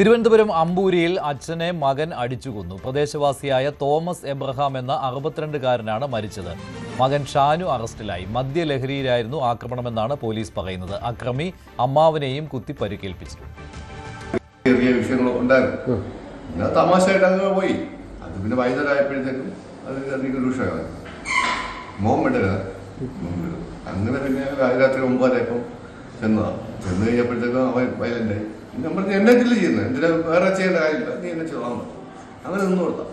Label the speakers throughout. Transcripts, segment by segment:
Speaker 1: തിരുവനന്തപുരം അമ്പൂരിയിൽ അച്ഛനെ മകൻ അടിച്ചുകൊന്നു. പ്രദേശവാസിയായ തോമസ് എബ്രഹാം എന്ന 62-കാരനാണ് മരിച്ചത്. മകൻ ഷാനു അറസ്റ്റിലായി. മദ്യലഹരിയിലായിരുന്നു ആക്രമണമെന്നാണ് പോലീസ് പറയുന്നത്. അക്രമി അമ്മാവനെയും കുത്തി പരിക്കേൽപ്പിച്ചു.
Speaker 2: തമാശയായിട്ട് അങ്ങനെ പോയി. അത് പിന്നെ വൈകുന്നേരമായപ്പോഴത്തേക്കും അത് അധികം രൂക്ഷമായി. അങ്ങനെ പിന്നെ രാത്രി 9:30 ചെന്ന് കഴിഞ്ഞപ്പോഴത്തേക്കും അവൻ വയലൻ്റായി. ഞാൻ പറഞ്ഞു എന്നെ ജില്ല ചെയ്യുന്നത് എന്തിനാ വേറെ ചെയ്യേണ്ട കാര്യമില്ല, നീ എന്നെ ചെയ്താൽ അങ്ങനെ നിന്ന് കൊടുത്താൽ.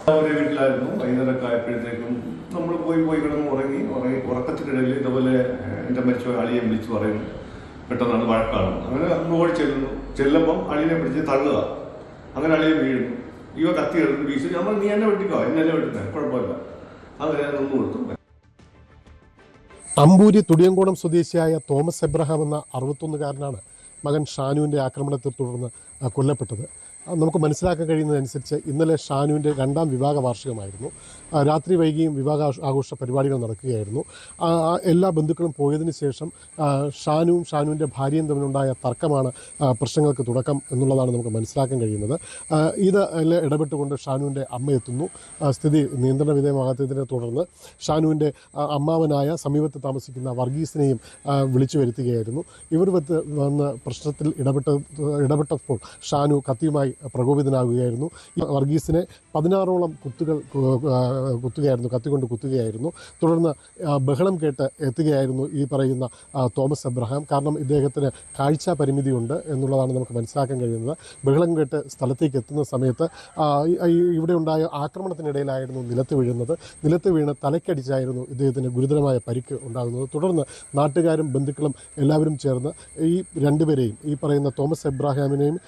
Speaker 2: അവരുടെ വീട്ടിലായിരുന്നു. വൈകുന്നേരമൊക്കെ ആയപ്പോഴത്തേക്കും നമ്മൾ പോയി കിടന്ന് ഉറങ്ങി ഉറക്കത്തിനിടയിൽ ഇതുപോലെ എൻ്റെ മരിച്ച അളിയെ വിളിച്ച് പറയുന്നു, പെട്ടെന്നാണ് വഴക്കാണ്. അങ്ങനെ ഓടി ചെല്ലുമ്പം അളിയെ പിടിച്ച് തള്ളുക. അങ്ങനെ അളിയെ വീഴുന്നു. ഇവ കത്തി എടുത്ത് വീശി നമ്മൾ നീ എന്നെ വെട്ടിക്കോ, എന്നെ വെട്ടുന്നത് കുഴപ്പമില്ല. അങ്ങനെ ഞാൻ നിന്ന് കൊടുത്തു.
Speaker 3: അമ്പൂരി തുടിയങ്കോണം സ്വദേശിയായ തോമസ് എബ്രഹാം എന്ന 61-കാരനാണ് മകൻ ഷാനുവിൻ്റെ ആക്രമണത്തെ തുടർന്ന് കൊല്ലപ്പെട്ടത്. നമുക്ക് മനസ്സിലാക്കാൻ കഴിയുന്നതനുസരിച്ച് ഇന്നലെ ഷാനുവിൻ്റെ 2ാം വിവാഹ വാർഷികമായിരുന്നു. രാത്രി വൈകിയും വിവാഹ ആഘോഷ പരിപാടികൾ നടക്കുകയായിരുന്നു. എല്ലാ ബന്ധുക്കളും പോയതിനു ശേഷം ഷാനുവിൻ്റെ ഭാര്യയും തമ്മിലുണ്ടായ തർക്കമാണ് പ്രശ്നങ്ങൾക്ക് തുടക്കം എന്നുള്ളതാണ് നമുക്ക് മനസ്സിലാക്കാൻ കഴിയുന്നത്. ഇത് ഇടപെട്ടുകൊണ്ട് ഷാനുവിൻ്റെ അമ്മ എത്തുന്നു. സ്ഥിതി നിയന്ത്രണ വിധേയമാകാത്തതിനെ തുടർന്ന് ഷാനുവിൻ്റെ അമ്മാവനായ സമീപത്ത് താമസിക്കുന്ന വർഗീസിനെയും വിളിച്ചു വരുത്തുകയായിരുന്നു. ഇവർ വന്ന് പ്രശ്നത്തിൽ ഇടപെട്ടപ്പോൾ ഷാനു കത്തിയുമായി പ്രകോപിതനാകുകയായിരുന്നു. വർഗീസിനെ 16ഓളം കത്തിക്കൊണ്ട് കുത്തുകയായിരുന്നു. തുടർന്ന് ബഹളം കേട്ട് എത്തുകയായിരുന്നു ഈ പറയുന്ന തോമസ് എബ്രഹാം. കാരണം ഇദ്ദേഹത്തിന് കാഴ്ച പരിമിതിയുണ്ട് എന്നുള്ളതാണ് നമുക്ക് മനസ്സിലാക്കാൻ കഴിയുന്നത്. ബഹളം കേട്ട് സ്ഥലത്തേക്ക് എത്തുന്ന സമയത്ത് ഇവിടെ ഉണ്ടായ ആക്രമണത്തിനിടയിലായിരുന്നു നിലത്ത് വീണ് തലയ്ക്കടിച്ചായിരുന്നു ഇദ്ദേഹത്തിന് ഗുരുതരമായ പരിക്ക് ഉണ്ടാകുന്നത്. തുടർന്ന് നാട്ടുകാരും ബന്ധുക്കളും എല്ലാവരും ചേർന്ന് ഈ രണ്ടുപേരെയും, ഈ പറയുന്ന തോമസ് എബ്രഹാമിനെയും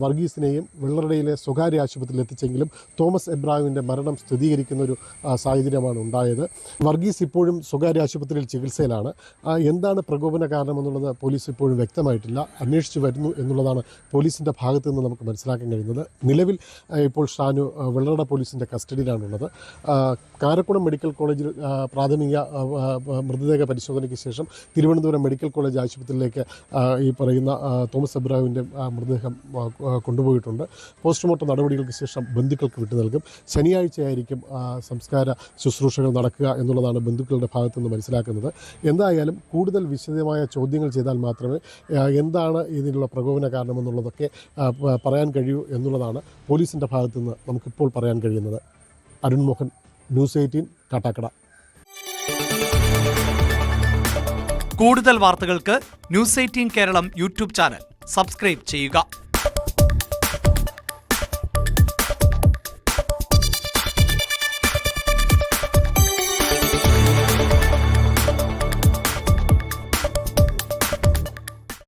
Speaker 3: വർഗീസിനെയും വെള്ളറടയിലെ സ്വകാര്യ ആശുപത്രിയിൽ എത്തിച്ചെങ്കിലും തോമസ് എബ്രഹാമിൻ്റെ മരണം സ്ഥിരീകരിക്കുന്ന ഒരു സാഹചര്യമാണ് ഉണ്ടായത്. വർഗീസ് ഇപ്പോഴും സ്വകാര്യ ആശുപത്രിയിൽ ചികിത്സയിലാണ്. എന്താണ് പ്രകോപന കാരണമെന്നുള്ളത് പോലീസ് ഇപ്പോഴും വ്യക്തമായിട്ടില്ല. അന്വേഷിച്ചു വരുന്നു എന്നുള്ളതാണ് പോലീസിൻ്റെ ഭാഗത്തു നിന്ന് നമുക്ക് മനസ്സിലാക്കാൻ കഴിയുന്നത്. നിലവിൽ ഇപ്പോൾ ഷാനു വെള്ളറട പോലീസിൻ്റെ കസ്റ്റഡിയിലാണുള്ളത്. കാരക്കുളം മെഡിക്കൽ കോളേജിൽ പ്രാഥമിക മൃതദേഹ പരിശോധനയ്ക്ക് ശേഷം തിരുവനന്തപുരം മെഡിക്കൽ കോളേജ് ആശുപത്രിയിലേക്ക് ഈ പറയുന്ന തോമസ് എബ്രഹാമിൻ്റെ മൃതദേഹം കൊണ്ടുപോയിട്ടുണ്ട്. പോസ്റ്റ്മോർട്ടം നടപടികൾക്ക് ശേഷം ബന്ധുക്കൾക്ക് വിട്ടു നൽകും. ശനിയാഴ്ചയായിരിക്കും സംസ്കാര ശുശ്രൂഷകൾ നടക്കുക എന്നുള്ളതാണ് ബന്ധുക്കളുടെ ഭാഗത്തുനിന്ന് മനസ്സിലാക്കുന്നത്. എന്തായാലും കൂടുതൽ വിശദമായ ചോദ്യങ്ങൾ ചെയ്താൽ മാത്രമേ എന്താണ് ഇതിനുള്ള പ്രകോപന കാരണമെന്നുള്ളതൊക്കെ പറയാൻ കഴിയൂ എന്നുള്ളതാണ് പോലീസിൻ്റെ ഭാഗത്തുനിന്ന് നമുക്കിപ്പോൾ പറയാൻ കഴിയുന്നത്. അരുൺ മോഹൻ, ന്യൂസ് 18, കാട്ടാക്കട.
Speaker 4: കൂടുതൽ വാർത്തകൾക്ക് news 18 Keralam YouTube channel subscribe ചെയ്യുക.